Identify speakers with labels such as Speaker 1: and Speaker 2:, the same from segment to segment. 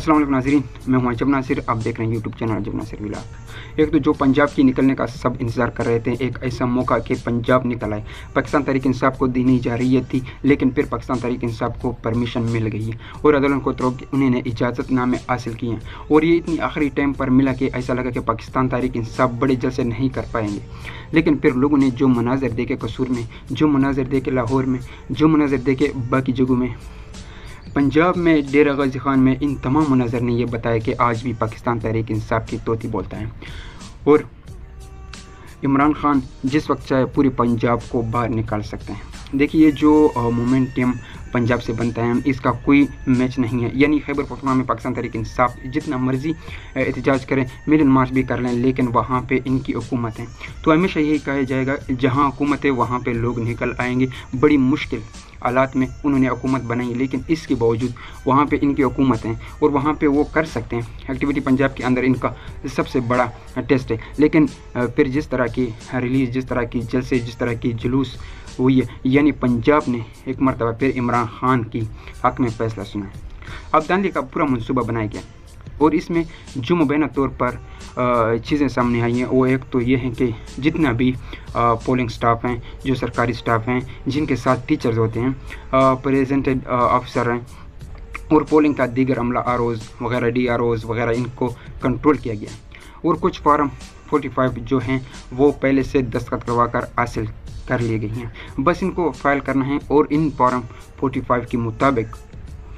Speaker 1: अस्सलाम वालेकुम नाज़रीन, मैं हूं अजब नासिर। आप देख रहे हैं यूट्यूब चैनल अजब नासिर व्लॉग। एक तो जो पंजाब की निकलने का सब इंतज़ार कर रहे थे, एक ऐसा मौका कि पंजाब निकल आए। पाकिस्तान तहरीक इंसाफ को दी नहीं जा रही थी, लेकिन फिर पाकिस्तान तहरीक इंसाफ को परमिशन मिल गई है और अदालत को तरफ उन्होंने इजाज़तनामे हासिल किए हैं। और ये इतनी आखिरी टाइम पर मिला कि ऐसा लगा कि पाकिस्तान तहरीक इंसाफ बड़े जल्द से नहीं कर पाएंगे। लेकिन फिर लोगों ने जो मनाजर देखे कसूर में, जो मनाजर देखे लाहौर में, जो मनाजर देखे बाकी जगहों में, पंजाब में डेरा गाजी खान में, इन तमाम मनाजर ने यह बताया कि आज भी पाकिस्तान तहरीक इंसाफ की तोती बोलता है और इमरान खान जिस वक्त चाहे पूरे पंजाब को बाहर निकाल सकते हैं। देखिए, ये जो मोमेंटम पंजाब से बनता है इसका कोई मैच नहीं है। यानी खैबर पख्तूनख्वा में पाकिस्तान तहरीक इंसाफ जितना मर्जी एहतजाज करें, मिलन मार्च भी कर लें, लेकिन वहाँ पे इनकी हुकूमत है। तो हमेशा यही कहा जाएगा, जहाँ हुकूमत है वहाँ पे लोग निकल आएंगे। बड़ी मुश्किल हालात में उन्होंने हुकूमत बनाई, लेकिन इसके बावजूद वहाँ पे इनकी हुकूमत है और वहाँ पे वो कर सकते हैं। एक्टिविटी पंजाब के अंदर इनका सबसे बड़ा टेस्ट है। लेकिन फिर जिस तरह की रिलीज़, जिस तरह की जलसे, जिस तरह की जुलूस हुई है, यानी पंजाब ने एक मरतबा फिर इमरान खान की हक़ में फैसला सुना। अब दांडी का पूरा मनसूबा बनाया गया और इसमें जो मुबैना तौर पर चीज़ें सामने आई हैं वो एक तो ये है कि जितना भी पोलिंग स्टाफ हैं, जो सरकारी स्टाफ हैं, जिनके साथ टीचर्स होते हैं, प्रेजेंटेड ऑफिसर हैं और पोलिंग का दीगर अमला आरओज़ वगैरह, DROs वगैरह, इनको कंट्रोल किया गया। और कुछ फार्म 45 जो हैं वो पहले से दस्तखत करवा कर हासिल कर लिए गई हैं। बस इनको फाइल करना है और इन फार्म 45 के मुताबिक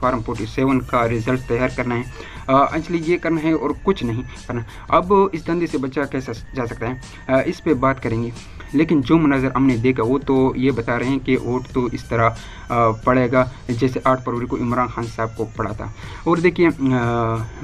Speaker 1: फार्म 47 का रिज़ल्ट तैयार करना है। एक्चुअली ये करना है और कुछ नहीं करना। अब इस धंधे से बचा कैसा जा सकता है, इस पे बात करेंगे। लेकिन जो मंजर हमने देखा वो तो ये बता रहे हैं कि वोट तो इस तरह पड़ेगा जैसे 8 फरवरी को इमरान खान साहब को पड़ा था। और देखिए,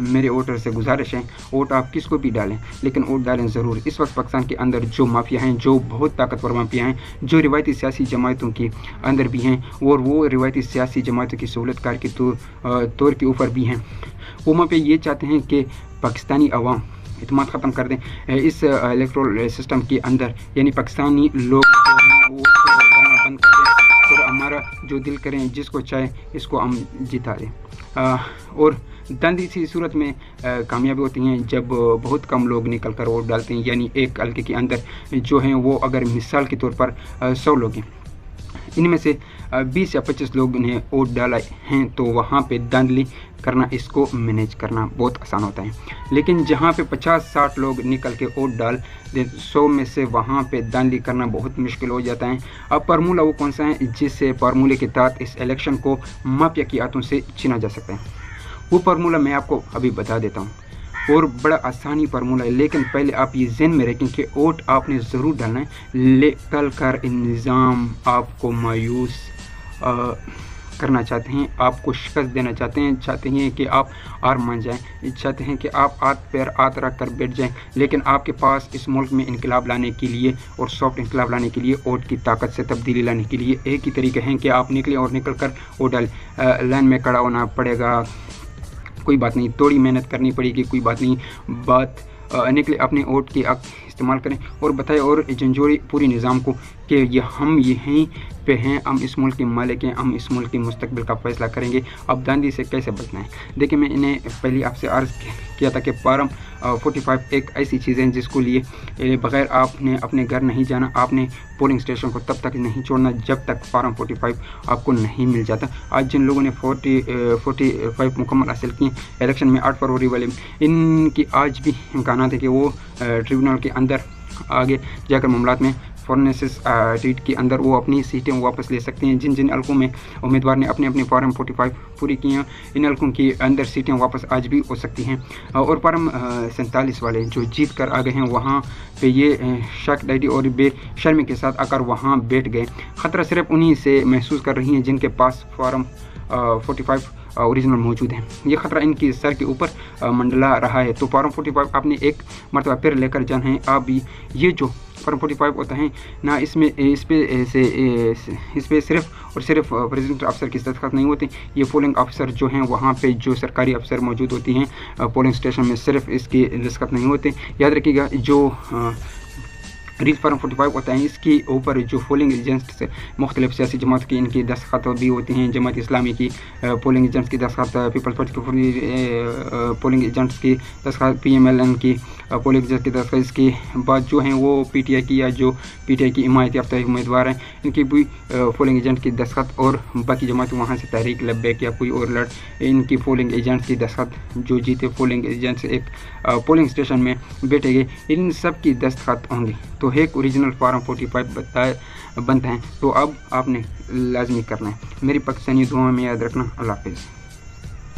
Speaker 1: मेरे वोटर से गुजारिश है, वोट आप किसको भी डालें, लेकिन वोट डालें ज़रूर। इस वक्त पाकिस्तान के अंदर जो माफिया हैं, जो बहुत ताकतवर माफिया हैं, जो रिवायती सियासी जमातों के अंदर भी हैं और वो रिवायती सियासी जमातों की सहूलतकार के तौर के ऊपर भी हैं, वो माफिया ये चाहते हैं कि पाकिस्तानी अवाम इत्मीनान ख़त्म कर दें इस इलेक्ट्रल सिस्टम के अंदर। यानी पाकिस्तानी लोग वो करना बंद कर दें और हमारा जो दिल करें, जिसको चाहे इसको हम जिता दें। और दांडी सी सूरत में कामयाबी होती हैं जब बहुत कम लोग निकल कर वोट डालते हैं। यानी एक हल्के के अंदर जो हैं वो अगर मिसाल के तौर पर 100 लोग हैं, इनमें से 20 या 25 लोग ने वोट डाला हैं, तो वहाँ पे दांधली करना, इसको मैनेज करना बहुत आसान होता है। लेकिन जहाँ पे 50-60 लोग निकल के वोट डाल दे 100 में से, वहाँ पे दांधली करना बहुत मुश्किल हो जाता है। अब फार्मूला वो कौन सा है जिससे फार्मूले के तहत इस इलेक्शन को माफिया की हाथों से छीना जा सकता है? वो फार्मूला मैं आपको अभी बता देता हूँ और बड़ा आसानी फार्मूला है। लेकिन पहले आप ये ज़हन में रखें कि वोट आपने ज़रूर डालना है। ले कल कर निज़ाम आपको मायूस करना चाहते हैं, आपको शिकस्त देना चाहते हैं कि आप हार मान जाएं, चाहते हैं कि आप हाथ पैर हाथ रख कर बैठ जाएं। लेकिन आपके पास इस मुल्क में इनकलाब लाने के लिए और सॉफ्ट इनकलाब लाने के लिए, वोट की ताकत से तब्दीली लाने के लिए एक ही तरीका है कि आप निकलें और निकल कर वोट डालें। लाइन में खड़ा होना पड़ेगा, कोई बात नहीं, थोड़ी मेहनत करनी पड़ेगी, कोई बात नहीं, बात निकले, अपने वोट की हक इस्तेमाल करें और बताएं और झंझोड़ी पूरी निज़ाम को कि ये हम यहीं पे हैं, हम इस मुल्क के मालिक हैं, हम इस मुल्क के मुस्तकबिल का फैसला करेंगे। अब दांडी से कैसे बचना है? देखिए, मैं इन्हें पहले आपसे अर्ज़ किया था कि फार्म 45 एक ऐसी चीज़ है जिसको लिए बग़ैर आपने अपने घर नहीं जाना, आपने पोलिंग स्टेशन को तब तक नहीं छोड़ना जब तक फार्म 45 आपको नहीं मिल जाता। आज जिन लोगों ने 45 मुकम्मल हासिल किए इलेक्शन में 8 फरवरी वाले, इनकी आज भी इम्कान है कि वो ट्रिब्यूनल के अंदर आगे जाकर मामलात में फॉरेंसिस रीट के अंदर वो अपनी सीटें वापस ले सकते हैं। जिन जिन हल्कों में उम्मीदवार ने अपने अपने फार्म 45 पूरी की हैं, इन हल्कों के अंदर सीटें वापस आज भी हो सकती हैं। और फार्म 47 वाले जो जीत कर आ गए हैं, वहाँ पे ये शक डाइडी और बेशर्मी के साथ आकर वहाँ बैठ गए। ख़तरा सिर्फ उन्हीं से महसूस कर रही हैं जिनके पास फार्म 45 ओरिजिनल मौजूद है। ये ख़तरा इनकी सर के ऊपर मंडला रहा है। तो फार्म 45 आपने एक मरतबा फिर लेकर जाना है। आप ये जो फार्म 45 होता है ना, इस पे सिर्फ और सिर्फ प्रेसिडेंट अफसर की दस्तखत नहीं होती। ये पोलिंग अफसर जो हैं, वहाँ पे जो सरकारी अफसर मौजूद होती हैं पोलिंग स्टेशन में, सिर्फ इसकी दस्तखत नहीं होते। याद रखिएगा, जो रीच फार्म 45 होता है। इसके ऊपर जो पोलिंग एजेंट्स से मुख्तलिफ सियासी जमात की इनकी दस्तखत भी होती हैं। जमात इस्लामी की पोलिंग एजेंट्स की दस्तखत, पीपल्स पार्टी की पोलिंग एजेंट्स की दस्तखत, PMLN की पोलिंग एजेंट्स की दस्तखत। इसके बाद जो हैं वो PTI की या जो PTI की हिमायत याफ्ता उम्मीदवार हैं इनकी भी पोलिंग एजेंट की दस्तखत, और बाकी जमात वहाँ से तहरीक लब्बैक या कोई और लड़ इनकी पोलिंग एजेंट्स की दस्तखत, जो जीते पोलिंग एजेंट्स एक पोलिंग स्टेशन में बैठेंगे, इन सब की दस्तखत होंगी। तो एक ओरिजिनल फार्म 45 बनता है। तो अब आपने लाजमी करना है। मेरी पाकिस्तानी दुआ में याद रखना। अल्लाह हाफिज़।